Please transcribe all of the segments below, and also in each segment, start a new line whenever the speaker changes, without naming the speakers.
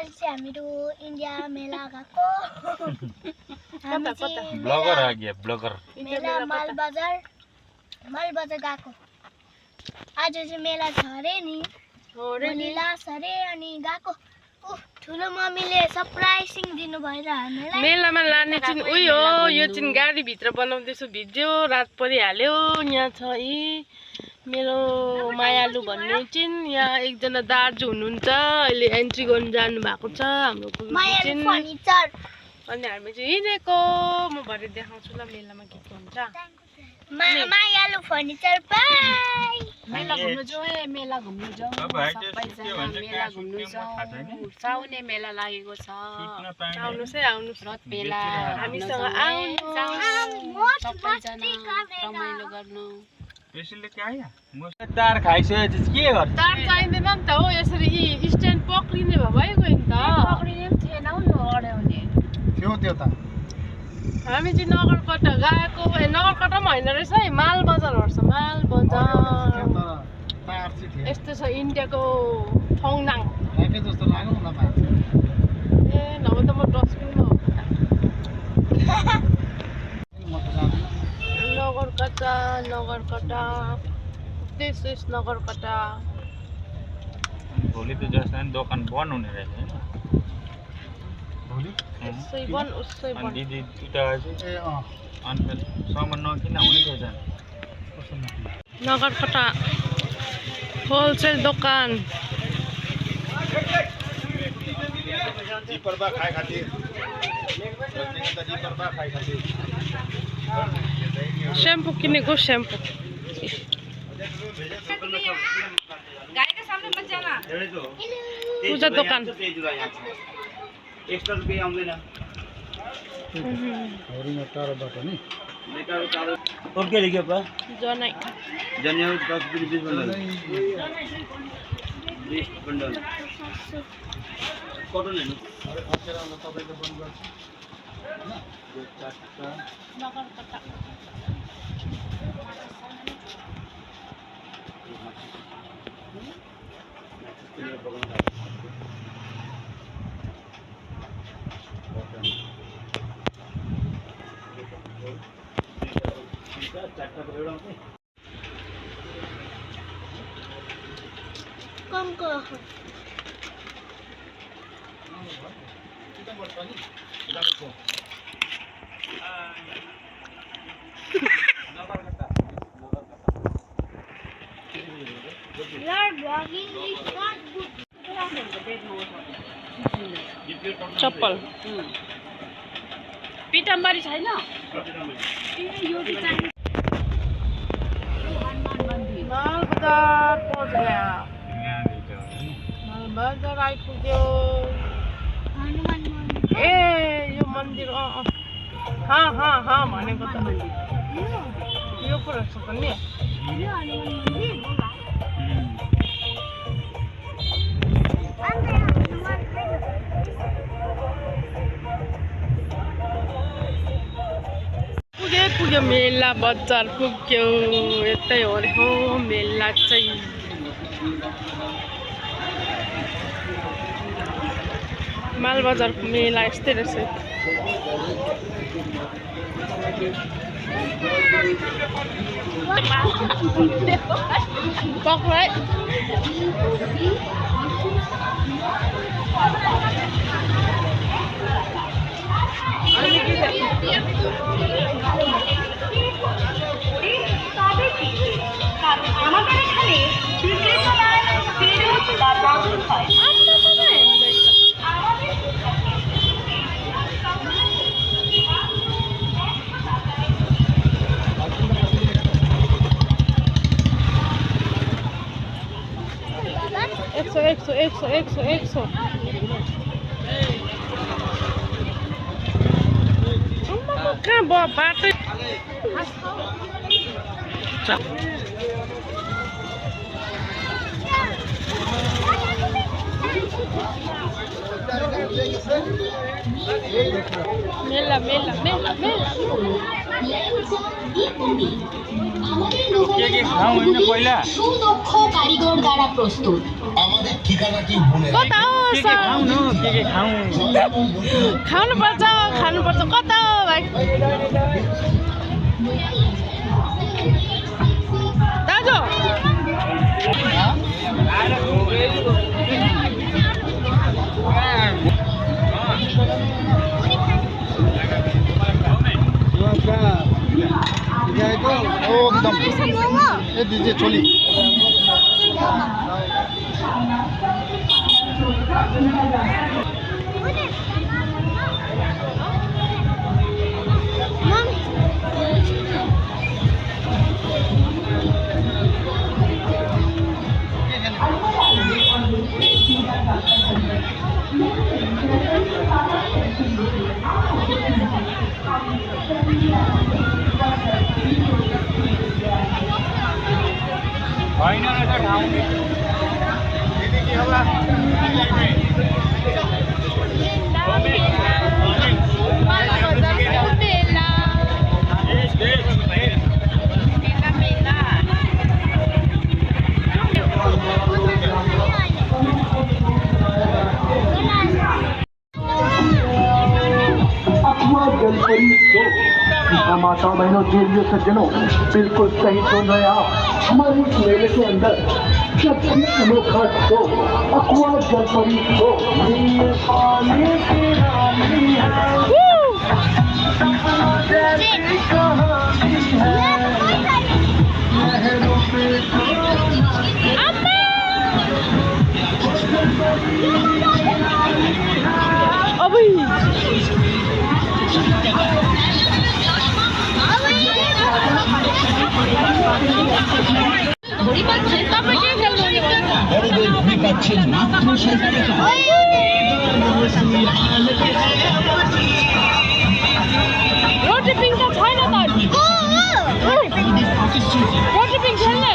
आज चाहिँ हामीहरू इन्डिया मेला गएको
ब्लगर आ गया ब्लगर
मेला मालबजार गएको आज चाहिँ मेला छ अरे नि लास अरे अनि गएको ठुलो मम्मीले सरप्राइजिङ दिनु भएर हामीलाई
मेलामा लाने चाहिँ उही हो यो चाहिँ गाडी भित्र बनाउँदैछु भिडियो रात परिहाल्यो यहाँ छ यी मेरो मायालु भन्ने चाहिँ यहाँ एकजना दाजु हुनुहुन्छ अहिले एन्ट्री गर्न जानु भएको छ हाम्रो
फर्निचर
अनि हामी चाहिँ हिँडेको म भरे देखाउँछु ल मेलामा के के हुन्छ
मायालु फर्निचर बाइ
मेला घुम्नु जाऊ मेला घुम्नु जाऊ सबैजना मेला घुम्नु जाऊ साउने मेला लागेको छ
आउनुस् है आउनुस्
रथ मेला
हामीसँग
आउनु सबैजना रमाइलो गर्नु
यसले के आयो म तार खाइसकेपछि के गर्छ
तार चाहिँदैन नि त हो यसरी यी स्ट्यान्ड पक्रिने भइगयो नि त
पक्रिने पनि थिएन नि अड्याउने
थियो त्यो त
हामी चाहिँ नगरकटा गएको नगरकटा पनि होइन रहेछ है माल बजार पर्छ माल बजार यस्तो छ इन्डियाको ठोङनाङ
जस्तो लाग्यो न
ए नभए त म डस्टबिनमा नगरकटा देश नगरकटा
भोलि त जस्तो दोकान बन्द हुने रहेछ हैन
भोलि
उसै बन उसै बन
दिदी उता चाहिँ अन्त सामान नकिन हुने रहेछ
नगरकटा होलसेल दोकान
जिपर बा खाए खातिर जिपर बा खाए खातिर
शैम्पू किनेको शैम्पू
गाडीको सामने मत जाना
पूजा दोकान
एक्स्ट्रा रुपैयाँ आउँदैन
हरिना टाढोबाट नि
ओके लेख्यो पा
जनै
जन्या 10 रुपैयाँ 20 बन्डल कटन हेर्नु
अरे खसेर आउँदा तपाईको बन्द गर्छ हैन यो चारटा
नगरकटा
कमको
चप्पल
पिताम्बरी छैन
माल बजार पहुँच गया माल बजार आइपुग्यो
हनुमान मन्दिर
ए यो मन्दिर हाँ भनेको त यो पो रहेछ त नि
यो हनुमान मन्दिर
पुग्यो मेला बजार पुग्यो यतै हो रे हो मेला चाहिँ माल बजारको मेला यस्तै रहेछ पक्राइ
আমাদের এখানে বিক্রেতারা ফেরত বা বদল হয়
Exo. Kहाँ बाटो मेला
के खाऊ हैन पहिला
সুদক্ষ কারিগর দ্বারা প্রস্তুত
कता हो
के खाउँ न के खाउँ
खानुपर्छ कता हो भाइ दाजु
एकदम ए दीजिए छोली होइन रहेछ ठाउँ के होला
माताओं बहनों देवियों सज्जनों बिल्कुल सही सुन रहे आप हमारे इस मेले के अंदर सबसे अनोखा शो अक्वा जलपरी शो
रोटी पिङ त छैन त रोटी पिङ खेल्ने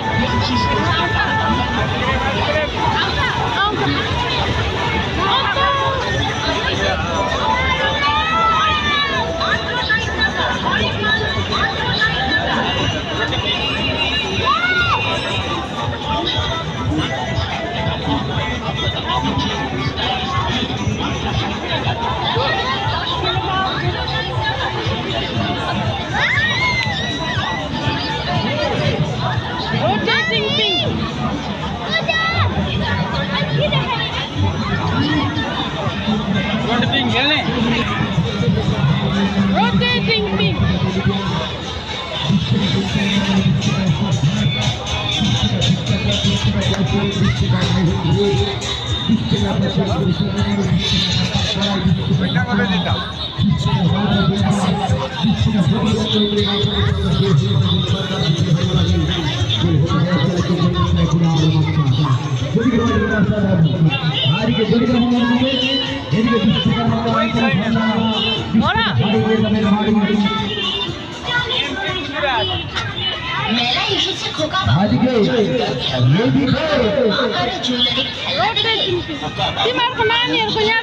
तिमीहरूको नानीहरूको यहाँ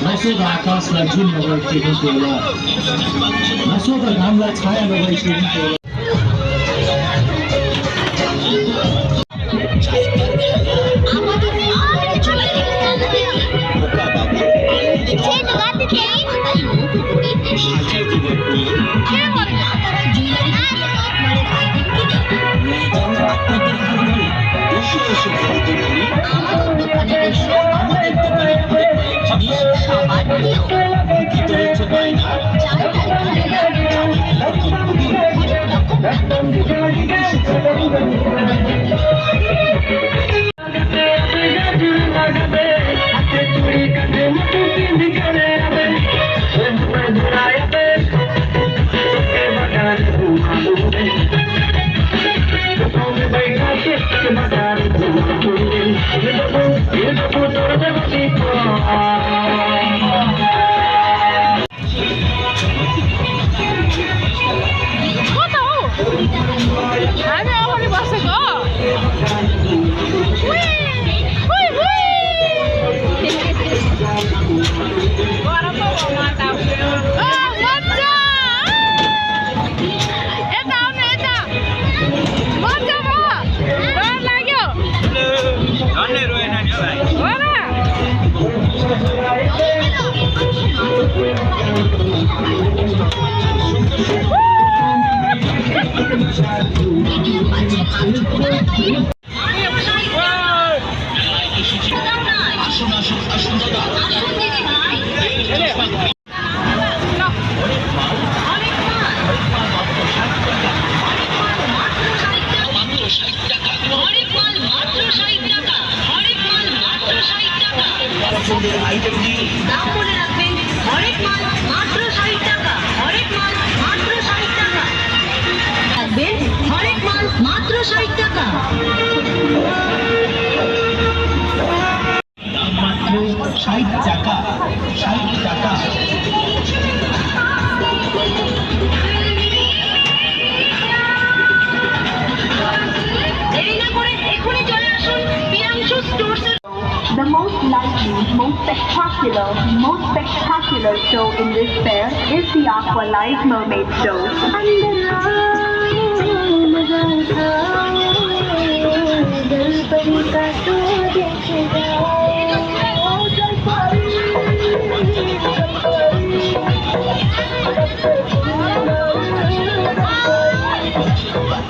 नसोका आकाशलाई जुन नभइसकेको बेला नसोका घामलाई छाया नभइसकेको बेला
দাম মনে রাখবেন, হরেক মাল মাত্র 60 টাকা, হরেক মাল মাত্র 60 টাকা। রাখবেন, হরেক মাল মাত্র 60 টাকা।
মাত্র 60 টাকা, 60 টাকা।
দেরি না করে এখনই চলে আসুন Priyanshu স্টোরসে।
The most lively, most spectacular show in this fair is the Aqua Live Mermaid Show.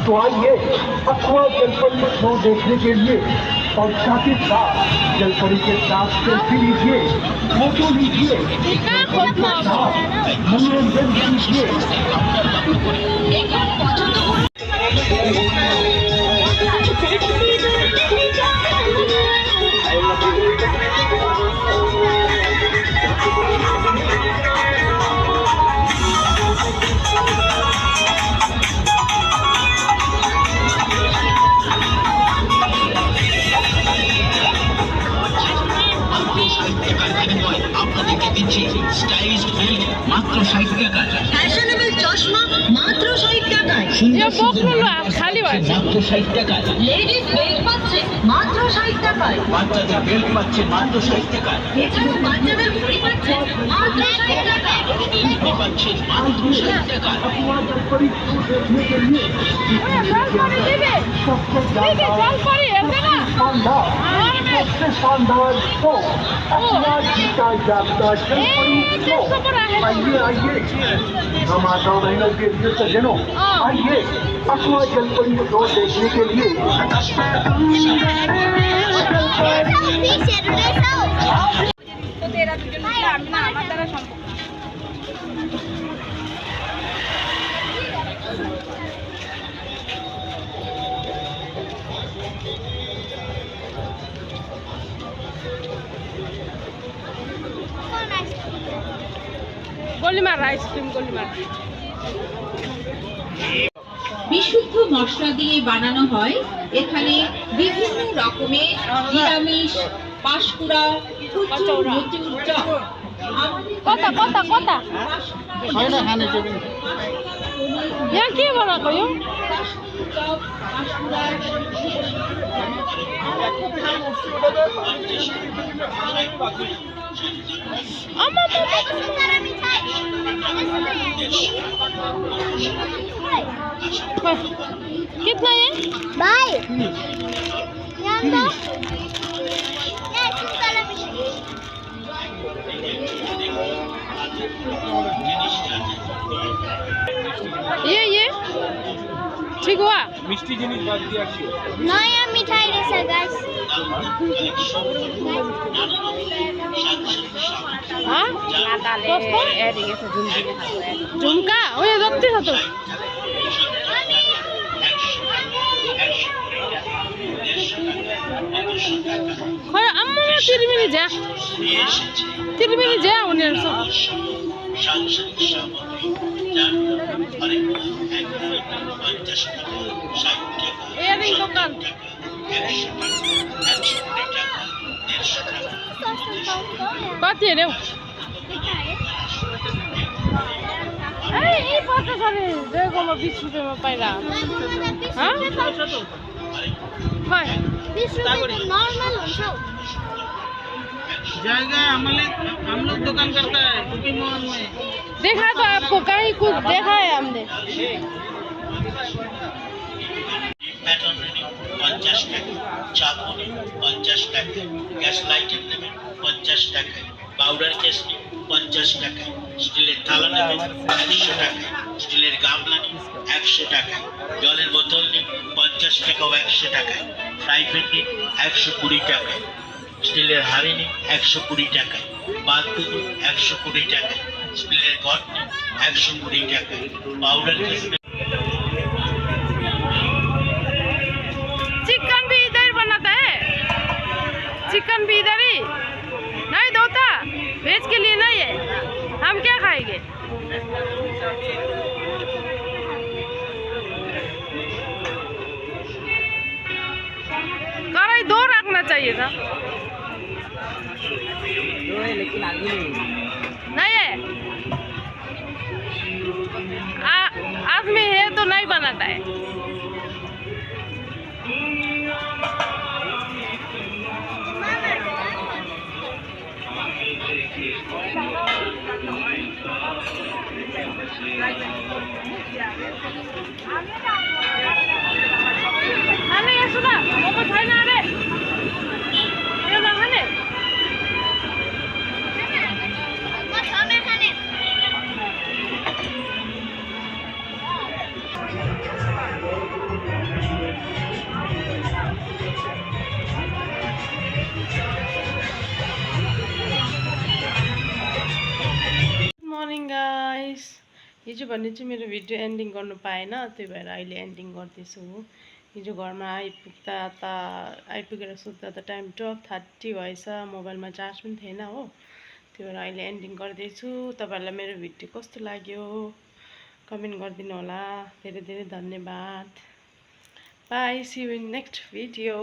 तो आइए अक्वा जलपरी शो देखने के लिए और साथ ही साथ जलपरी के साथ सेल्फी लीजिए, फोटो लीजिए, जलपरी के साथ मनोरंजन कीजिए।
ফ্যাশনেবল চশমা মাত্র 60 টাকায়।
খালি হয়
মাত্র 60 টাকায়।
লেডিস বেল্ট পাচ্ছে মাত্র 60 টাকায়।
বাচ্চাদের বেল্ট পাচ্ছে মাত্র 60 টাকায়।
এছাড়াও বাচ্চাদের ঘড়ি পাচ্ছে মাত্র 60 টাকায়।
পাচ্ছে মাত্র 60 টাকায়। अक्वा जलपरी शो देखने के लिए सबसे शानदार शो अक्वा जीता जागता जलपरी शो। आइए आइए हम माता बहनों के लिए सज्जनों, आइए अक्वा जलपरी शो देखने के लिए।
গলিমার আইসক্রিম গলিমার
বিশুদ্ধ মশলা দিয়ে বানানো হয়। এখানে বিভিন্ন রকমের নিরামিষ, পাঁশকুড়া, প্রচুর প্রচুর চপ।
কতা কতা কতা यहाँ के बनाएको यो
চপ, পাঁশকুড়ার
कितना है
भाई यहाँ तो
ये ठीक हुआ
মিষ্টি জিনিস বাদ দিয়ে আর কি
नया मिठाई रहेछ गाइस
हाँ झुम्का उयो जति छ त खै आम्मा तिरमिरी झ्या उनीहरू सब এয়ারিং দোকান कति अरे यही पर्छ छ नि जयगाउँमा 20 रुपियाँमा पाइला हाँ
20 रुपैयाँ नर्मल हुन्छ
जाएगा हम लोग दुकान करता है टोपी मॉल में
देखा तो आपको कहीं कुछ देखा है हमने
पैटर्न 50 টাকা চাকুনি 50 টাকা গ্যাস লাইটের নেবেন 50 টাকা পাউডার কেস 50 টাকা স্টিলের থালা নেবেন 100 টাকা স্টিলের গামলা নেবেন 100 টাকায়, জলের বোতল নিন 50 টাকা ও 100 টাকায়, ফ্রাই প্যান নিন 120 টাকায়, স্টিলের হাঁড়ি নিন 120 টাকায়, বালতি নিন 120 টাকায়, স্টিলের ঘট নিন 120 টাকায়, পাউডার
चिकन भी इधर बनाता है, चिकन भी इधर ही नहीं धोता, वेज के लिए नहीं है, हम क्या खाएंगे? कढ़ाई दो रखना चाहिए था,
लेकिन आगे
नहीं है, आदमी है तो नहीं बनाता है। खाने यहाँ सुन मोमो छैन अरे त्यो नखाने मर्निङ गाइस, हिजो भन्ने चाहिँ मेरो भिडियो एन्डिङ गर्नु पाएन, त्यही भएर अहिले एन्डिङ गर्दैछु। हिजो घरमा आइपुगेर सुत्दा त टाइम 12:30 भएछ, मोबाइलमा चार्ज पनि थिएन हो, त्यही भएर अहिले एन्डिङ गर्दैछु। तपाईँहरूलाई मेरो भिडियो कस्तो लाग्यो कमेन्ट गरिदिनु होला। धेरै धेरै धन्यवाद। Bye, see you in next video.